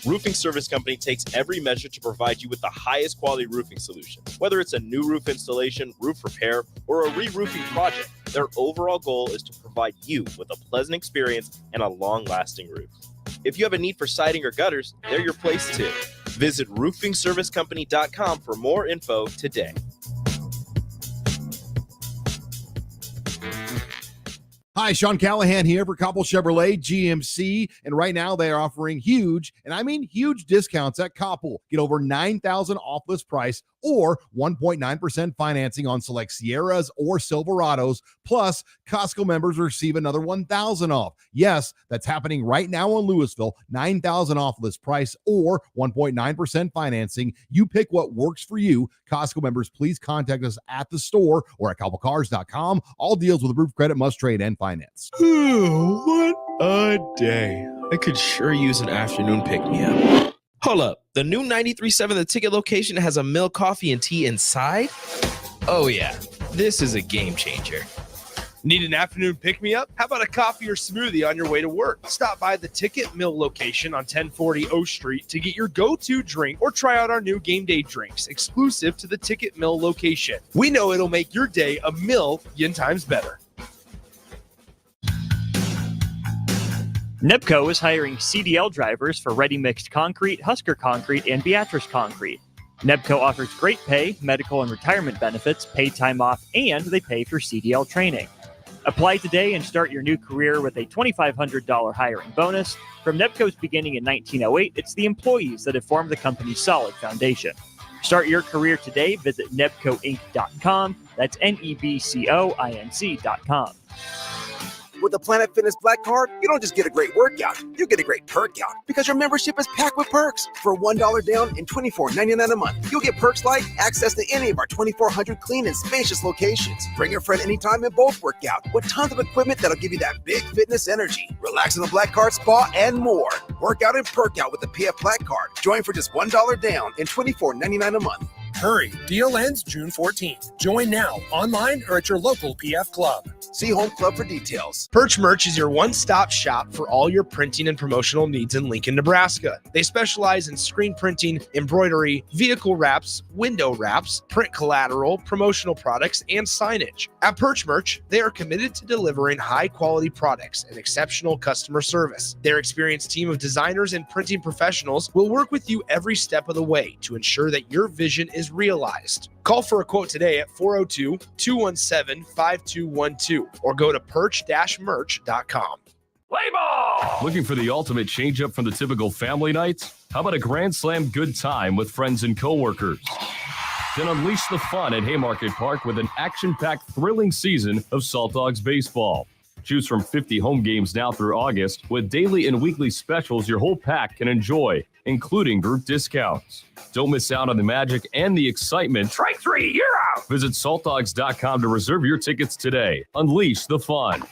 C: Roofing Service Company takes every measure to provide you with the highest quality roofing solution. Whether it's a new roof installation, roof repair, or a re-roofing project, their overall goal is to provide you with a pleasant experience and a long-lasting roof. If you have a need for siding or gutters, they're your place too. Visit roofingservicecompany.com for more info today.
G: Hi, Sean Callahan here for Koppel Chevrolet GMC. And right now they are offering huge, and I mean huge discounts at Koppel. Get over $9,000 off list price or 1.9% financing on select Sierras or Silverados. Plus, Costco members receive another $1,000 off. Yes, that's happening right now in Louisville. $9,000 off list price or 1.9% financing. You pick what works for you. Costco members, please contact us at the store or at koppelcars.com. All deals with approved credit must trade and finance.
C: What a day. I could sure use an afternoon pick-me-up. Hold up. The new 93.7 The Ticket location has a milk, coffee, and tea inside? Oh, yeah. This is a game changer. Need an afternoon pick-me-up? How about a coffee or smoothie on your way to work? Stop by the Ticket Mill location on 1040 O Street to get your go-to drink or try out our new game day drinks exclusive to the Ticket Mill location. We know it'll make your day a million times better.
O: NEPCO is hiring CDL drivers for Ready Mixed Concrete, Husker Concrete, and Beatrice Concrete. NEPCO offers great pay, medical and retirement benefits, paid time off, and they pay for CDL training. Apply today and start your new career with a $2,500 hiring bonus. From NEPCO's beginning in 1908, it's the employees that have formed the company's solid foundation. Start your career today. Visit nebcoinc.com. That's NEBCOINC.com.
E: With the Planet Fitness Black Card, you don't just get a great workout, you get a great perk out because your membership is packed with perks. For $1 down and $24.99 a month, you'll get perks like access to any of our 2,400 clean and spacious locations. Bring a friend anytime and both work out with tons of equipment that'll give you that big fitness energy. Relax in the Black Card spa and more. Work out and perk out with the PF Black Card. Join for just $1 down and $24.99 a month.
D: Hurry, deal ends June 14th. Join now, online or at your local PF Club.
E: See Home Club for details.
C: Perch Merch is your one-stop shop for all your printing and promotional needs in Lincoln, Nebraska. They specialize in screen printing, embroidery, vehicle wraps, window wraps, print collateral, promotional products, and signage. At Perch Merch, they are committed to delivering high-quality products and exceptional customer service. Their experienced team of designers and printing professionals will work with you every step of the way to ensure that your vision is realized. Call for a quote today at 402-217-5212 or go to perch-merch.com.
T: Play ball! Looking for the ultimate change-up from the typical family night? How about a Grand Slam good time with friends and coworkers? Then unleash the fun at Haymarket Park with an action-packed, thrilling season of Salt Dogs baseball. Choose from 50 home games now through August with daily and weekly specials your whole pack can enjoy, including group discounts. Don't miss out on the magic and the excitement.
S: Strike three, you're out.
T: Visit saltdogs.com to reserve your tickets today. Unleash the fun.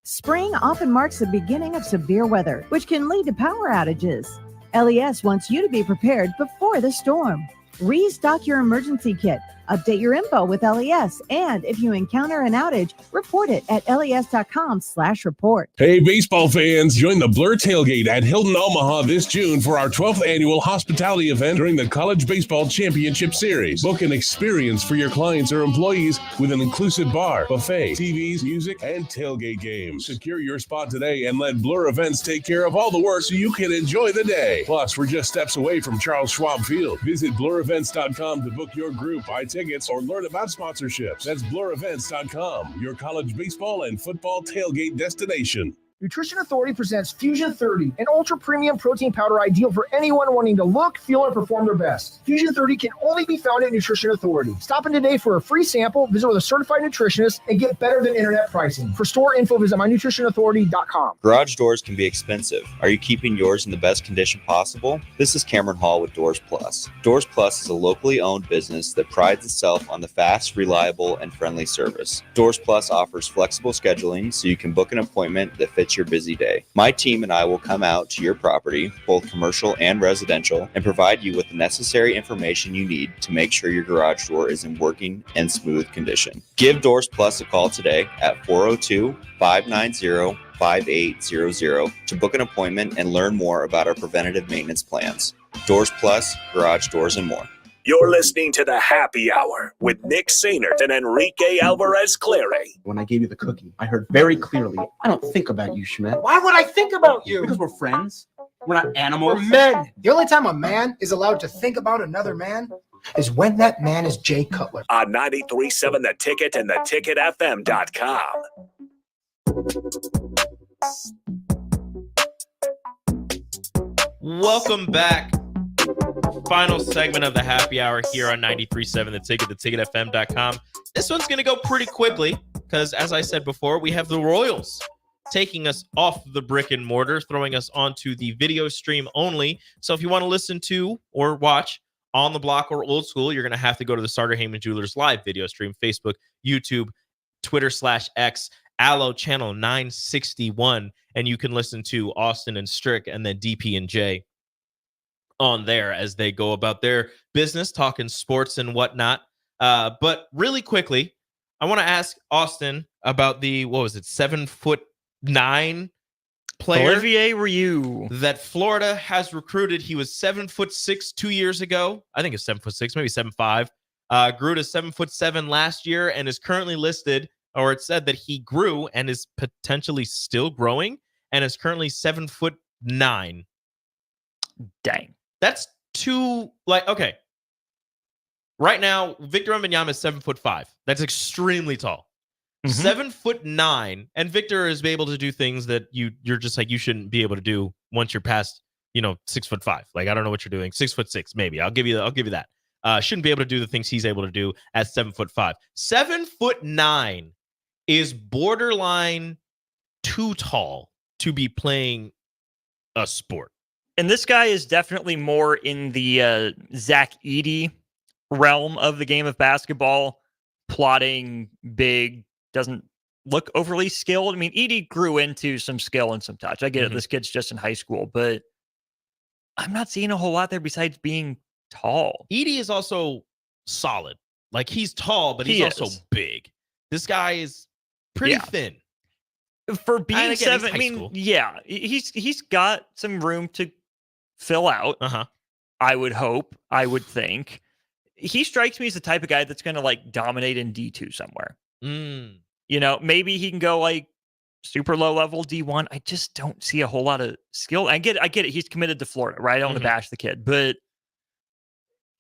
P: Spring often marks the beginning of severe weather, which can lead to power outages. LES wants you to be prepared before the storm. Restock your emergency kit, update your info with LES, and if you encounter an outage, report it at les.com/report.
R: Hey, baseball fans, join the Blur Tailgate at Hilton Omaha this June for our 12th annual hospitality event during the College Baseball Championship Series. Book an experience for your clients or employees with an inclusive bar, buffet, TVs, music, and tailgate games. Secure your spot today and let Blur Events take care of all the work so you can enjoy the day. Plus, we're just steps away from Charles Schwab Field. Visit blurevents.com to book your group, buy tickets, or learn about sponsorships. That's blurevents.com, your college baseball and football tailgate destination.
U: Nutrition Authority presents Fusion 30, an ultra premium protein powder ideal for anyone wanting to look, feel, and perform their best. Fusion 30 can only be found at Nutrition Authority. Stop in today for a free sample, visit with a certified nutritionist, and get better than internet pricing. For store info, visit mynutritionauthority.com.
V: Garage doors can be expensive. Are you keeping yours in the best condition possible? This is Cameron Hall with Doors Plus. Doors Plus is a locally owned business that prides itself on the fast, reliable, and friendly service. Doors Plus offers flexible scheduling so you can book an appointment that fits your busy day. My team and I will come out to your property, both commercial and residential, and provide you with the necessary information you need to make sure your garage door is in working and smooth condition. Give Doors Plus a call today at 402-590-5800 to book an appointment and learn more about our preventative maintenance plans. Doors Plus, garage doors, and more.
M: You're listening to the Happy Hour with Nick Sainert and Enrique Alvarez Clary.
W: When I gave you the cookie, I heard very clearly, I don't think about you, Schmidt.
L: Why would I think about you?
W: Because we're friends. We're not animals.
L: We're men. The only time a man is allowed to think about another man is when that man is Jay Cutler.
M: On 93.7 The Ticket and theticketfm.com.
N: Welcome back. Final segment of the Happy Hour here on 93.7 The Ticket, theticketfm.com. This one's going to go pretty quickly because, as I said before, we have the Royals taking us off the brick and mortar, throwing us onto the video stream only. So if you want to listen to or watch On the Block or Old School, you're going to have to go to the Sartor Heyman Jewelers live video stream, Facebook, YouTube, Twitter/X, Allo channel 961, and you can listen to Austin and Strick and then DP and J on there as they go about their business, talking sports and whatnot. But really quickly, I want to ask Austin about the, 7'9" player
O: Olivier Ryu
N: that Florida has recruited. He was 7'6" 2 years ago. I think it's 7'6", maybe 7'5". Grew to 7'7" last year and is currently listed, or it said that he grew and is potentially still growing and is currently 7'9".
O: Dang.
N: That's too, okay. Right now, Victor Wembanyama is 7'5". That's extremely tall. 7'9", and Victor is able to do things that you're just like, you shouldn't be able to do once you're past, 6'5". Like, I don't know what you're doing. 6'6", maybe. I'll give you that. Shouldn't be able to do the things he's able to do at 7'5". 7'9" is borderline too tall to be playing a sport.
O: And this guy is definitely more in the Zach Edey realm of the game of basketball. Plotting, big, doesn't look overly skilled. I mean, Edey grew into some skill and some touch. I get it. This kid's just in high school, but I'm not seeing a whole lot there besides being tall.
N: Edey is also solid. Like, he's tall, but he's also big. This guy is pretty thin.
O: For being seven, I mean, he's got some room to fill out. I would hope. I would think. He strikes me as the type of guy that's going to dominate in D2 somewhere. Maybe he can go super low level D1. I just don't see a whole lot of skill. I get it. He's committed to Florida, right? I don't want to bash the kid, but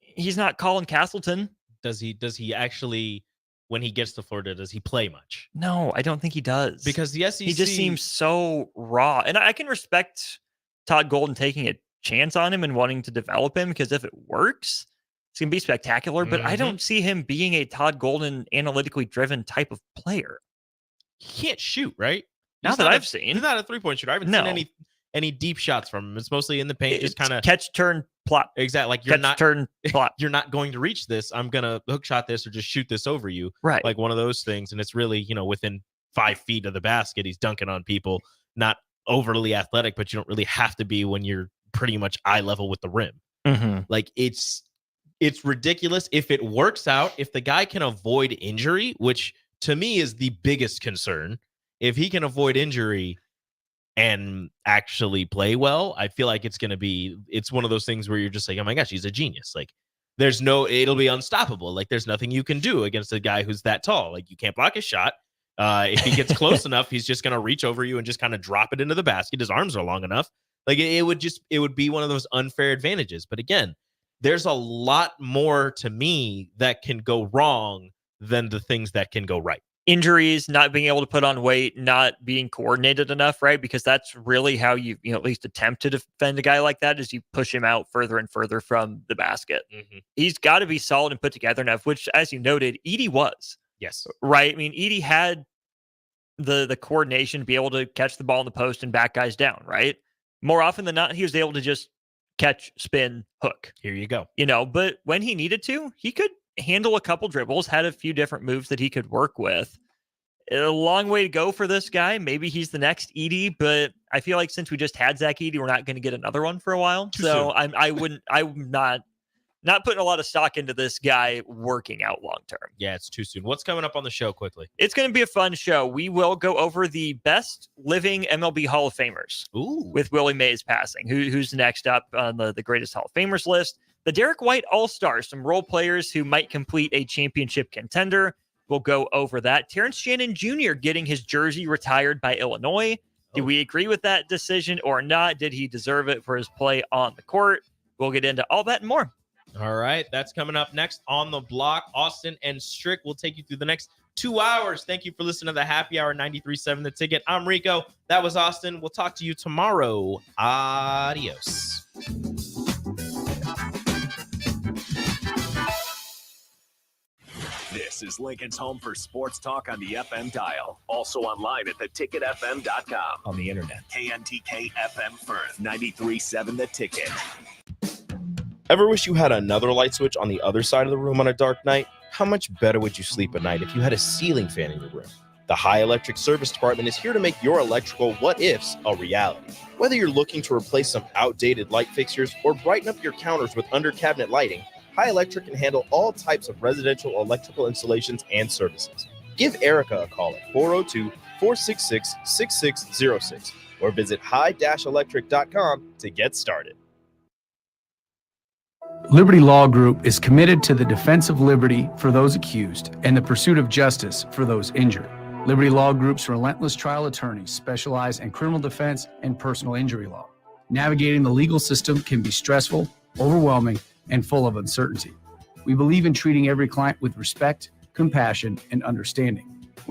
O: he's not Colin Castleton.
N: Does he actually, when he gets to Florida, does he play much?
O: No, I don't think he does.
N: Because the SEC,
O: he just seems so raw. And I can respect Todd Golden taking a chance on him and wanting to develop him, because if it works, it's going to be spectacular, but I don't see him being a Todd Golden analytically driven type of player.
N: He can't shoot, right?
O: Not that I've seen.
N: He's not a three-point shooter. I haven't seen any deep shots from him. It's mostly in the paint, just kind of
O: catch, turn, plot.
N: Exactly. Like you're not going to reach this. I'm gonna hook shot this or just shoot this over you.
O: Right.
N: Like one of those things. And it's really, within 5 feet of the basket, he's dunking on people. Not overly athletic, but you don't really have to be when you're pretty much eye level with the rim. Like it's ridiculous. If it works out, if the guy can avoid injury, which to me is the biggest concern, if he can avoid injury and actually play well, I feel like it's one of those things where you're just like, oh my gosh, he's a genius. Like it'll be unstoppable. Like there's nothing you can do against a guy who's that tall. Like you can't block his shot. If he gets close enough, he's just going to reach over you and just kind of drop it into the basket. His arms are long enough. Like it would be one of those unfair advantages. But again, there's a lot more to me that can go wrong than the things that can go right.
O: Injuries, not being able to put on weight, not being coordinated enough, right? Because that's really how you at least attempt to defend a guy like that, is you push him out further and further from the basket. He's got to be solid and put together enough, which, as you noted, Edey was.
N: Yes.
O: Right? I mean, Edey had the coordination to be able to catch the ball in the post and back guys down, right? More often than not, he was able to just catch, spin, hook.
N: Here you go.
O: But when he needed to, he could handle a couple dribbles, had a few different moves that he could work with. A long way to go for this guy. Maybe he's the next Edey, but I feel like since we just had Zach Edey, we're not going to get another one for a while. I'm not putting a lot of stock into this guy working out long term.
N: Yeah, it's too soon. What's coming up on the show quickly?
O: It's going to be a fun show. We will go over the best living MLB Hall of Famers.
N: Ooh.
O: With Willie Mays passing. Who's next up on the greatest Hall of Famers list? The Derek White All-Stars, some role players who might complete a championship contender. We'll go over that. Terrence Shannon Jr. getting his jersey retired by Illinois. Do we agree with that decision or not? Did he deserve it for his play on the court? We'll get into all that and more.
N: All right, that's coming up next on the block. Austin and Strick will take you through the next 2 hours. Thank you for listening to the Happy Hour 93.7 The Ticket. I'm Rico. That was Austin. We'll talk to you tomorrow. Adios.
M: This is Lincoln's home for sports talk on the FM dial. Also online at theticketfm.com.
A: On the internet.
M: KNTK FM Firth, 93.7 The Ticket.
C: Ever wish you had another light switch on the other side of the room on a dark night? How much better would you sleep at night if you had a ceiling fan in your room? The High Electric Service Department is here to make your electrical what-ifs a reality. Whether you're looking to replace some outdated light fixtures or brighten up your counters with under-cabinet lighting, High Electric can handle all types of residential electrical installations and services. Give Erica a call at 402-466-6606 or visit high-electric.com to get started.
A: Liberty Law Group is committed to the defense of liberty for those accused and the pursuit of justice for those injured. Liberty Law Group's relentless trial attorneys specialize in criminal defense and personal injury law. Navigating the legal system can be stressful, overwhelming, and full of uncertainty. We believe in treating every client with respect, compassion, and understanding.